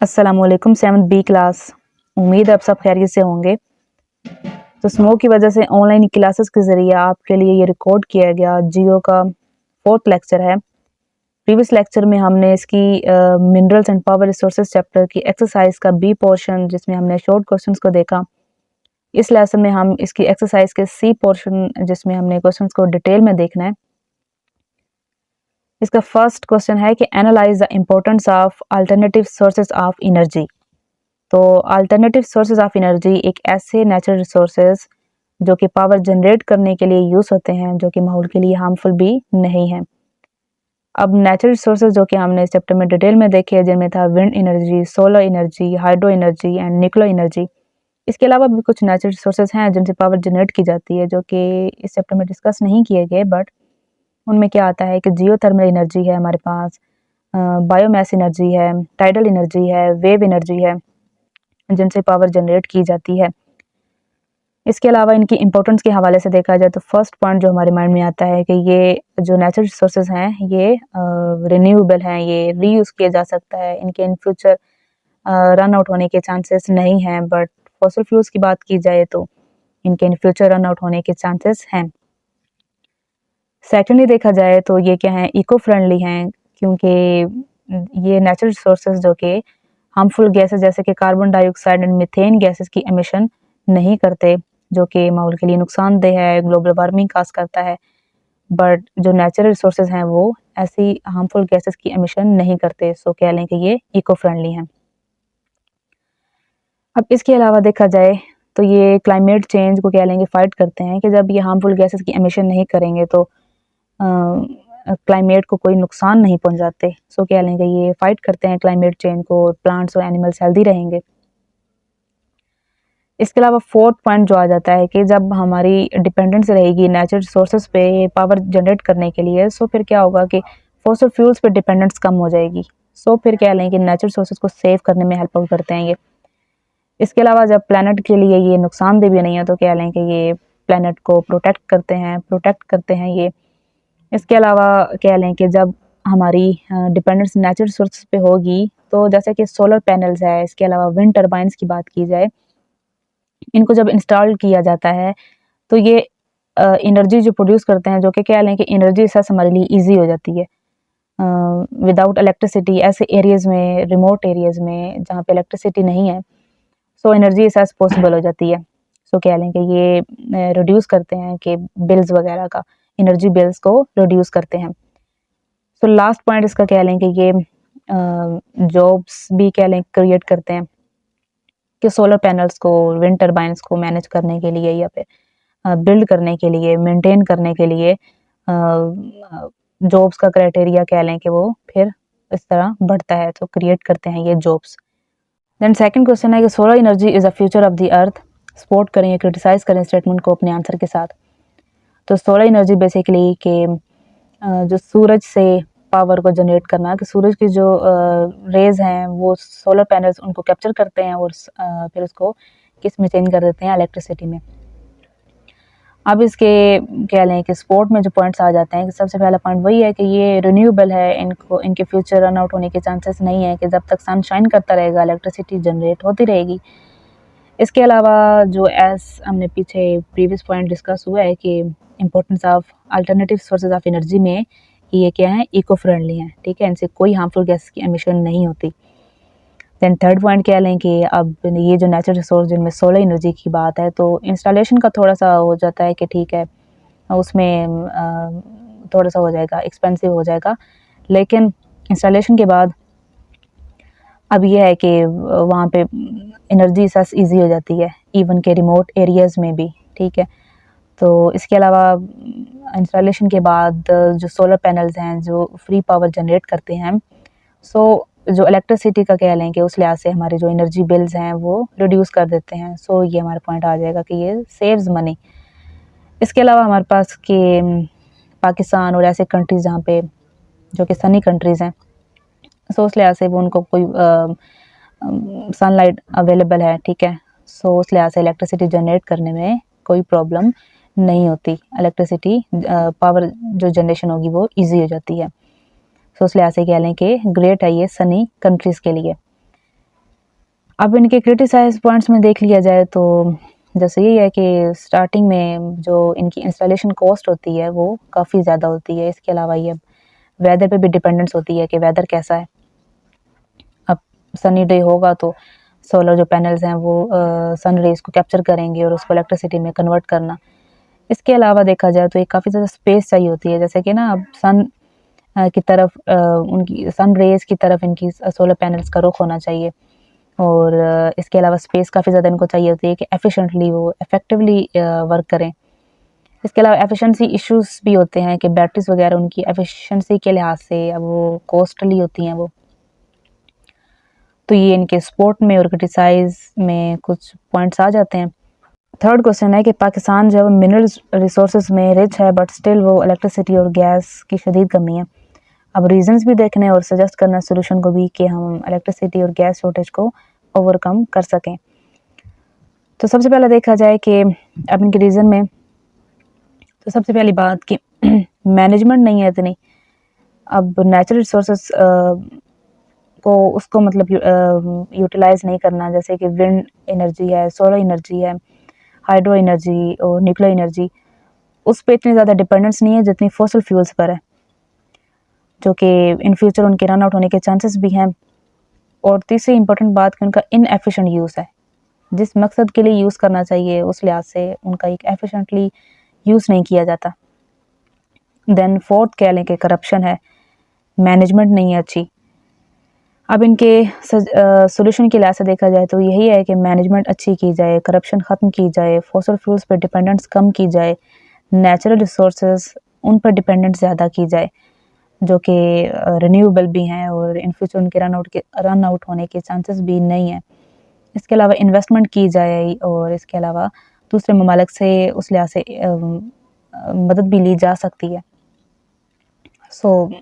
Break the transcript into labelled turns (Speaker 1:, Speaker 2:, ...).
Speaker 1: अस्सलामुअलैकुम 7th B class. उम्मीद है आप सब खैरियत से होंगे। तो स्मोक की वजह से ऑनलाइन क्लासेस के ज़रिए आपके लिए ये रिकॉर्ड किया गया जियो का 4th लेक्चर है। प्रीवियस लेक्चर में हमने इसकी minerals and power resources chapter की एक्सरसाइज का बी पोर्शन जिसमें हमने शॉर्ट क्वेश्चंस को देखा। इस लेसन में हम इसकी एक्सरसाइज के सी पोर्शन जिसमें हमने क्वेश्चंस को डिटेल में देखना है। इसका फर्स्ट क्वेश्चन है कि analyse the importance of alternative sources of energy. तो अल्टरनेटिव सोर्सेज ऑफ एनर्जी एक ऐसे नेचुरल रिसोर्सेज जो कि पावर जनरेट करने के लिए यूज़ होते हैं, जो कि माहौल के लिए हार्मफुल भी नहीं है। अब नेचुरल रिसोर्सेज जो कि हमने इस चैप्टर में डिटेल में देखे, जिनमें था wind energy, solar energy, hydro energy and nuclear energy. इसके अलावा भी कुछ नेचुरल रिसोर्सेज हैं जिनसे पावर जनरेट की जाती है, जो कि इस चैप्टर में डिस्कस नहीं किए गए, बट उनमें क्या आता है कि जियोथर्मल एनर्जी है हमारे पास, बायोमास एनर्जी है, टाइडल एनर्जी है, वेव एनर्जी है, जिनसे पावर जनरेट की जाती है। इसके अलावा इनकी इंपॉर्टेंस के हवाले से देखा जाए तो फर्स्ट पॉइंट जो हमारे माइंड में आता है कि ये जो नेचुरल रिसोर्सेज हैं ये रिन्यूएबल हैं, ये रीयूज़ किया जा सकता है, इनके इन फ्यूचर रन आउट होने के चांसेस नहीं हैं। बट फॉसिल फ्यूल्स की बात की जाए तो इनके इन फ्यूचर रन आउट होने के चांसेस हैं। सेकेंडली देखा जाए तो ये क्या है, इको फ्रेंडली हैं, क्योंकि ये नेचुरल रिसोर्सेज जो कि हार्मफुल गैसेस जैसे कि carbon dioxide and methane gases की एमिशन नहीं करते, जो कि माहौल के लिए नुकसानदेह है, ग्लोबल वार्मिंग काज करता है। बट जो नेचुरल रिसोर्सेज हैं वो ऐसी हार्मफुल गैसेस की एमिशन नहीं करते, सो कह लें कि ये इको फ्रेंडली हैं। अब इसके अलावा देखा जाए तो ये क्लाइमेट चेंज को कह लेंगे फाइट करते हैं, कि जब ये हार्मफुल गैसेस की एमिशन नहीं करेंगे तो क्लाइमेट को कोई नुकसान नहीं पहुंचाते, सो कह लेंगे ये फाइट करते हैं क्लाइमेट चेंज को, प्लांट्स और एनिमल्स हेल्दी रहेंगे। इसके अलावा फोर्थ पॉइंट जो आ जाता है कि जब हमारी डिपेंडेंस रहेगी नेचुरल रिसोर्सेज पे पावर जनरेट करने के लिए, सो फिर क्या होगा कि फॉसिल फ्यूल्स पे डिपेंडेंस कम हो जाएगी। सो फिर कह लें कि नेचुरल रिसोर्सेज को सेव करने में हेल्प आउट करते हैं ये। इसके अलावा जब प्लैनेट के लिए ये नुकसानदेह भी नहीं है, तो कह लें कि ये प्लैनेट को प्रोटेक्ट करते हैं ये। इसके अलावा कह लें कि जब हमारी डिपेंडेंस नेचुरल रिसोर्सेज पे होगी, तो जैसे कि सोलर पैनल्स है, इसके अलावा विंड टर्बाइंस की बात की जाए, इनको जब इंस्टॉल किया जाता है तो ये एनर्जी जो प्रोड्यूस करते हैं, जो कि कह लें कि एनर्जी सेस हमारे लिए ईजी हो जाती है। विदाउट इलेक्ट्रिसिटी ऐसे एरियाज़ में, रिमोट एरियाज़ में जहाँ पे इलेक्ट्रिसिटी नहीं है, सो एनर्जी सेस पॉसिबल हो जाती है। सो कह लें कि ये रिड्यूस करते हैं कि बिल्स वगैरह का, एनर्जी बिल्स को रिड्यूस करते हैं। सो लास्ट पॉइंट इसका कह लें कि ये जॉब्स भी कह लें क्रिएट करते हैं, कि सोलर पैनल्स को, विंड टर्बाइंस को मैनेज करने के लिए या फिर बिल्ड करने के लिए, मेंटेन करने के लिए जॉब्स का क्राइटेरिया कह लें कि वो फिर इस तरह बढ़ता है, तो क्रिएट करते हैं ये जॉब्स। देन सेकंड क्वेश्चन है कि solar energy is a future of the earth. Support करें या क्रिटिसाइज करें स्टेटमेंट को अपने आंसर के साथ। तो सोलर एनर्जी बेसिकली के जो सूरज से पावर को जनरेट करना, कि सूरज की जो रेज हैं वो सोलर पैनल्स उनको कैप्चर करते हैं और फिर उसको किस में चेंज कर देते हैं, इलेक्ट्रिसिटी में। अब इसके कह लें कि स्पोर्ट में जो पॉइंट्स आ जाते हैं, कि सबसे पहला पॉइंट वही है कि ये रिन्यूएबल है, इनको इनके फ्यूचर रन आउट होने के चांसेस नहीं है, कि जब तक सन शाइन करता रहेगा इलेक्ट्रिसिटी जनरेट होती रहेगी। इसके अलावा जो हमने पीछे प्रीवियस पॉइंट डिस्कस हुआ है कि importance of alternative sources of energy में, कि ये क्या है, इको फ्रेंडली हैं, ठीक है, इनसे कोई हार्मफुल गैस की एमिशन नहीं होती। देन थर्ड पॉइंट कह लें कि अब ये जो नेचुरल रिसोर्स जिनमें सोलर एनर्जी की बात है, तो इंस्टॉलेशन का थोड़ा सा हो जाता है कि ठीक है उसमें थोड़ा सा हो जाएगा, एक्सपेंसिव हो जाएगा, लेकिन इंस्टॉलेशन के बाद अब ये है कि वहाँ पे एनर्जी सस ईजी हो जाती है, इवन के रिमोट एरियाज़ में भी, ठीक है। तो इसके अलावा इंस्टॉलेशन के बाद जो सोलर पैनल्स हैं जो फ्री पावर जनरेट करते हैं, सो जो इलेक्ट्रिसिटी का कह लें कि उस लिहाज से हमारे जो एनर्जी बिल्स हैं वो रिड्यूस कर देते हैं। सो ये हमारा पॉइंट आ जाएगा कि ये सेव्स मनी। इसके अलावा हमारे पास कि पाकिस्तान और ऐसे कंट्रीज़ जहाँ पे जो कि सनी कंट्रीज़ हैं, सो उस लिहाज से वो उनको कोई सनलाइट अवेलेबल है, ठीक है। सो उस लिहाज से इलेक्ट्रिसिटी जनरेट करने में कोई प्रॉब्लम नहीं होती, इलेक्ट्रिसिटी पावर जो जनरेशन होगी वो ईजी हो जाती है। सो उस लिहाज से कह लें कि ग्रेट है ये सनी कंट्रीज़ के लिए। अब इनके क्रिटिसाइज पॉइंट्स में देख लिया जाए तो जैसे यही है कि स्टार्टिंग में जो इनकी इंस्टॉलेशन कॉस्ट होती है वो काफ़ी ज़्यादा होती है। इसके अलावा ये वेदर पे भी डिपेंडेंस होती है कि वेदर कैसा है। अब सनी डे होगा तो सोलर जो पैनल्स हैं वो सन रेज़ को कैप्चर करेंगे और उसको इलेक्ट्रिसिटी में कन्वर्ट करना। इसके अलावा देखा जाए तो ये काफ़ी ज़्यादा स्पेस चाहिए होती है, जैसे कि ना अब सन की तरफ उनकी सन रेज़ की तरफ इनकी सोलर पैनल्स का रुख होना चाहिए। और इसके अलावा स्पेस काफ़ी ज़्यादा इनको चाहिए होती है कि एफिशिएंटली वो इफ़ेक्टिवली वर्क करें। इसके अलावा एफिशिएंसी इश्यूज़ भी होते हैं कि बैटरीज़ वगैरह उनकी एफिशिएंसी के लिहाज से अब वो कॉस्टली होती हैं वो। तो ये इनके सपोर्ट में और क्रिटिसाइज़ में कुछ पॉइंट्स आ जाते हैं। थर्ड क्वेश्चन है कि पाकिस्तान जो मिनरल्स रिसोर्सेज में रिच है बट स्टिल वो इलेक्ट्रिसिटी और गैस की शदीद कमी है। अब रीजंस भी देखने और सजेस्ट करना सोल्यूशन को भी कि हम इलेक्ट्रिसिटी और गैस शॉर्टेज को ओवरकम कर सकें। तो सबसे पहले देखा जाए कि अब इनके रीज़न में तो सबसे पहली बात कि मैनेजमेंट नहीं है इतनी। अब नेचुरल रिसोर्सेज को उसको मतलब यूटिलाइज़ नहीं करना, जैसे कि विंड एनर्जी है, सोलर एनर्जी है, हाइड्रो एनर्जी और न्यूक्लियर एनर्जी, उस पे इतनी ज़्यादा डिपेंडेंस नहीं है जितनी फॉसिल फ्यूल्स पर है, जो कि इन फ्यूचर उनके रन आउट होने के चांसेस भी हैं। और तीसरी इंपॉर्टेंट बात कि उनका इनएफिशिएंट यूज़ है। जिस मकसद के लिए यूज़ करना चाहिए उस लिहाज से उनका एक एफिशिएंटली यूज़ नहीं किया जाता। देन फोर्थ कह लें कि करप्शन है, मैनेजमेंट नहीं है अच्छी। अब इनके सॉल्यूशन के लिहाज से देखा जाए तो यही है कि मैनेजमेंट अच्छी की जाए, करप्शन ख़त्म की जाए, फॉसिल फ्यूल्स पर डिपेंडेंस कम की जाए, नेचुरल रिसोर्सेज उन पर डिपेंडेंस ज़्यादा की जाए जो कि रिन्यूएबल भी हैं और इन फ्यूचर उनके रन आउट होने के चांसेस भी नहीं हैं। इसके अलावा इन्वेस्टमेंट की जाए और इसके अलावा दूसरे ममालिक से उस लिहाज से मदद भी ली जा सकती है। सो